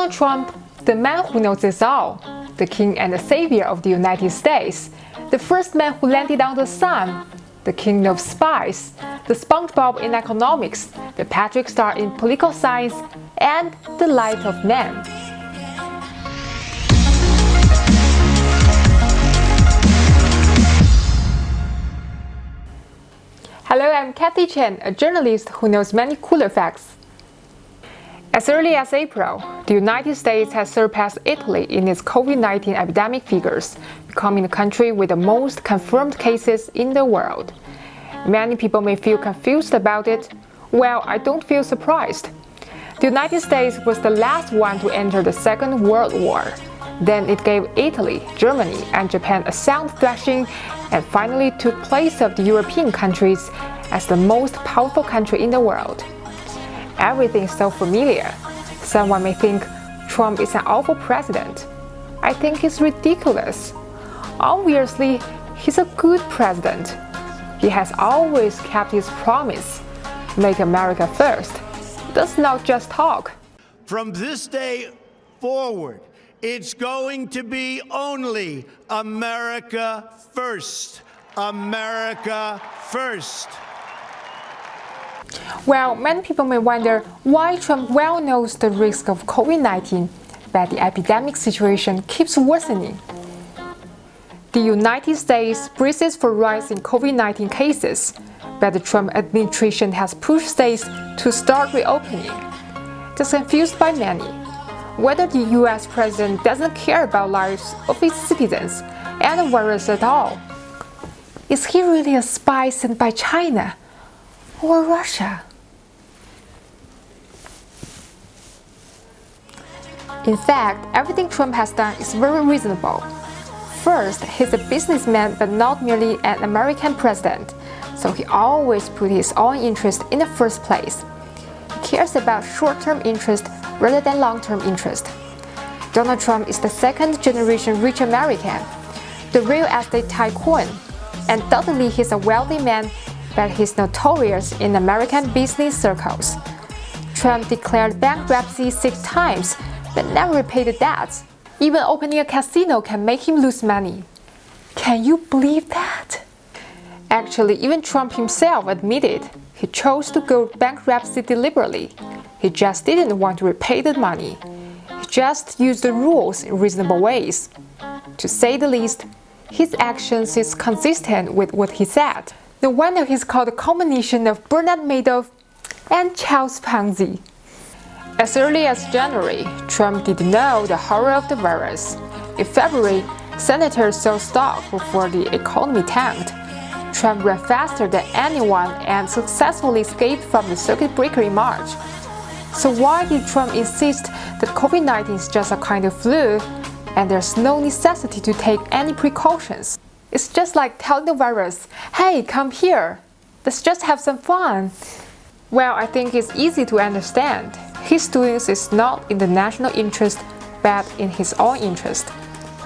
Donald Trump, the man who knows it all, the king and the savior of the United States, the first man who landed on the sun, the king of spies, the SpongeBob in economics, the Patrick Star in political science, and the light of man. Hello, I'm Kathy Chen, a journalist who knows many cooler facts. As early as April, the United States has surpassed Italy in its COVID-19 epidemic figures, becoming the country with the most confirmed cases in the world. Many people may feel confused about it. Well, I don't feel surprised. The United States was the last one to enter the Second World War. Then it gave Italy, Germany, and Japan a sound thrashing and finally took place of the European countries as the most powerful country in the world. Everything is so familiar. Someone may think Trump is an awful president. I think it's ridiculous. Obviously, he's a good president. He has always kept his promise. Make America first. Does not just talk. From this day forward, it's going to be only America first. America first. Well, many people may wonder why Trump well knows the risk of COVID-19, but the epidemic situation keeps worsening. The United States braces for rise in COVID-19 cases, but the Trump administration has pushed states to start reopening. That's confused by many. Whether the US president doesn't care about lives of his citizens and the virus at all. Is he really a spy sent by China or Russia? In fact, everything Trump has done is very reasonable. First, he's a businessman but not merely an American president, so he always put his own interest in the first place. He cares about short-term interest rather than long-term interest. Donald Trump is the second-generation rich American, the real estate tycoon. Undoubtedly, he's a wealthy man, but he's notorious in American business circles. Trump declared bankruptcy 6 times, but never repaid the debts. Even opening a casino can make him lose money. Can you believe that? Actually, even Trump himself admitted he chose to go bankruptcy deliberately. He just didn't want to repay the money. He just used the rules in reasonable ways. To say the least, his actions is consistent with what he said. No wonder he's called a combination of Bernard Madoff and Charles Ponzi. As early as January, Trump did know the horror of the virus. In February, senators sold stock before the economy tanked. Trump ran faster than anyone and successfully escaped from the circuit breaker in March. So why did Trump insist that COVID-19 is just a kind of flu and there's no necessity to take any precautions? It's just like telling the virus, hey, come here, let's just have some fun. Well, I think it's easy to understand. His doings is not in the national interest, but in his own interest.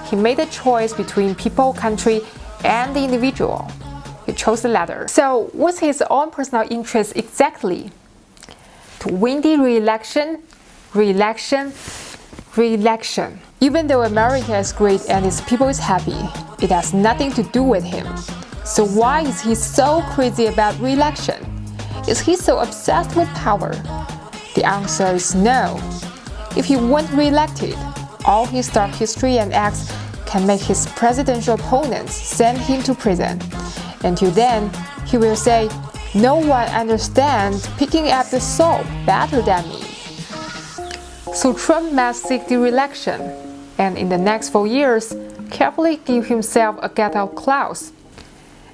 He made a choice between people, country, and the individual. He chose the latter. So, what's his own personal interest exactly? To win the re-election, re-election, re-election. Even though America is great and its people is happy, it has nothing to do with him. So why is he so crazy about re-election? Is he so obsessed with power? The answer is no. If he weren't re-elected, all his dark history and acts can make his presidential opponents send him to prison. Until then, he will say, no one understands picking up the soap better than me. So Trump must seek the re-election, and in the next 4 years, carefully give himself a get-out clause.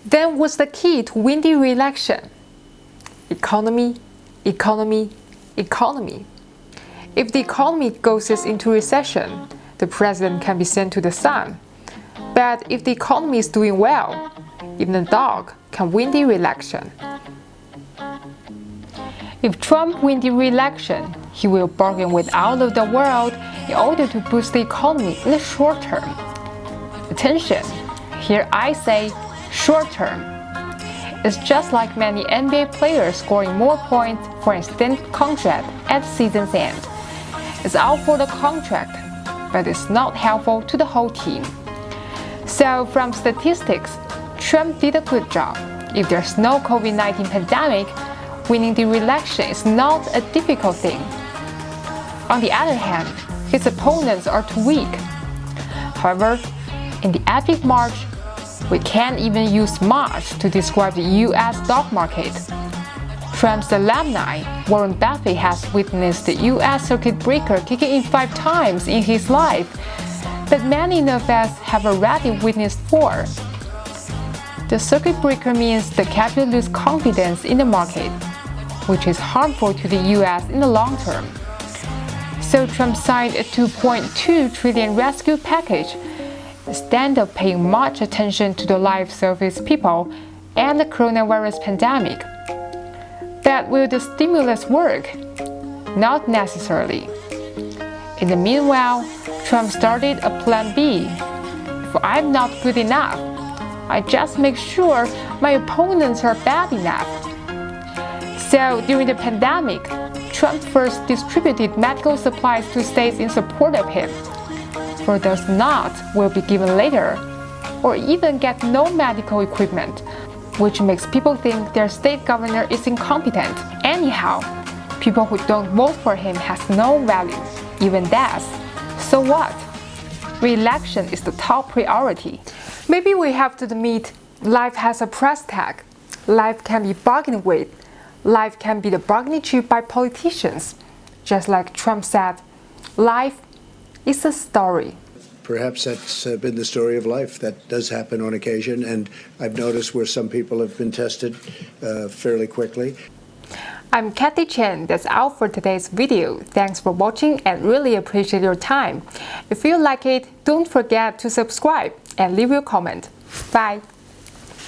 Then what's the key to win the re-election? Economy, economy, economy. If the economy goes into recession, the president can be sent to the sun. But if the economy is doing well, even a dog can win the re-election. If Trump wins the re-election, he will bargain with all of the world in order to boost the economy in the short term. Attention, here I say short term. It's just like many NBA players scoring more points for an extended contract at season's end. is all for the contract, but it's not helpful to the whole team. So from statistics, Trump did a good job. If there's no COVID-19 pandemic, winning the re-election is not a difficult thing. On the other hand, his opponents are too weak. However, in the epic March, we can't even use March to describe the US stock market. Trump's alumni, Warren Buffett, has witnessed the US circuit breaker kicking in 5 times in his life, but many of us have already witnessed 4. The circuit breaker means the capital loses confidence in the market, which is harmful to the US in the long term. So Trump signed a $2.2 trillion rescue package instead of paying much attention to the lives of his people and the coronavirus pandemic. But will the stimulus work? Not necessarily. In the meanwhile, Trump started a plan B. If I'm not good enough, I just make sure my opponents are bad enough. So during the pandemic, Trump first distributed medical supplies to states in support of him. For those not will be given later, or even get no medical equipment, which makes people think their state governor is incompetent. Anyhow, people who don't vote for him has no value, even death. So what? Re-election is the top priority. Maybe we have to admit life has a price tag. Life can be bargained with. Life can be the bargaining chip by politicians. Just like Trump said, life is a story. Perhaps that's been the story of life. That does happen on occasion, and I've noticed where some people have been tested fairly quickly. I'm Kathy Chen. That's all for today's video. Thanks for watching and really appreciate your time. If you like it, don't forget to subscribe and leave your comment. Bye.